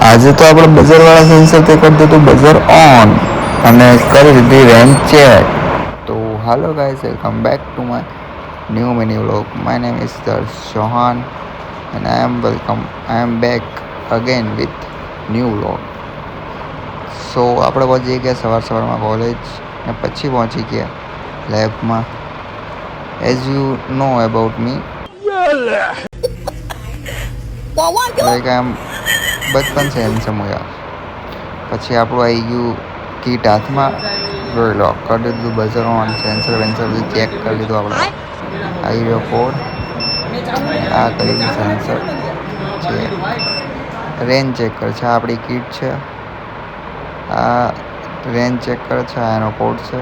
આજે તો આપણે બઝરવાળા સેન્સરથી કરી દીધું બઝર ઓન અને કરી દીધી રેન્જ ચેક. તો hello guys, welcome back to my new mini vlog. My name is Darsh Chauhan and I am back again with new vlog. So આપણે પહોંચી ગયા સવારમાં કોલેજ ને પછી પહોંચી ગયા લેબમાં. As you know about me, like I am બચપન સે હેન્ડસમ હુયા. પછી આપણું આવી ગયું કીટ હાથમાં, જોઈ લો કરી દીધું બઝર ઓન, સેન્સર વેન્સર બધું ચેક કરી લીધું આપણે. આવી રહ્યો કોડ, આ કરી દીધું સેન્સર છે, રેન્જ ચેક કરે છે. આ આપણી કીટ છે, આ રેન્જ ચેક કરે છે, આ એનો કોડ છે.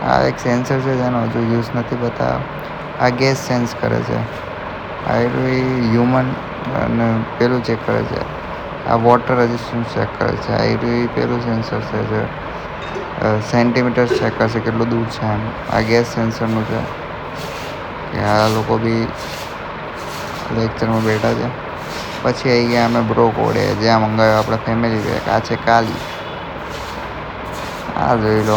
આ એક સેન્સર છે જેનો હજુ યુઝ નથી બતાવ્યો. આ ગેસ સેન્સ કરે છે, આ હ્યુમન અને પેલું ચેક કરે છે. આ વોટર રેઝિસ્ટન્સ ચેક કરે છે. આ પેલું સેન્સર છે જે સેન્ટીમીટર ચેક કરશે કેટલું દૂર છે એમ. આ ગેસ સેન્સરનું છે કે આ લોકો બી લેક્ચરમાં બેઠા છે. પછી આવી ગયા અમે બ્રો કોડે, જ્યાં મંગાવ્યો આપણે ફેમિલી પેક. આ છે કાલી, આ જોઈ લો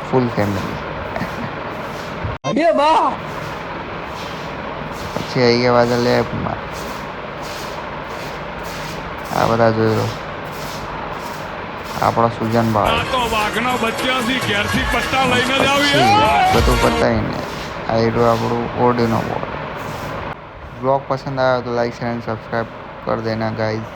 ફૂલ ફેમિલી. પછી આવી ગયા પાછા લેબમાં, આ બધા જોઈ લો આપણો સુજન ભાઈ. બધું પતાવીને આવ્યું આપણું ઓર્ડિનો બોર્ડ. બ્લોગ પસંદ આવ્યો તો લાઈક શેર એન્ડ સબસ્ક્રાઈબ કરી દેના ગાઈઝ.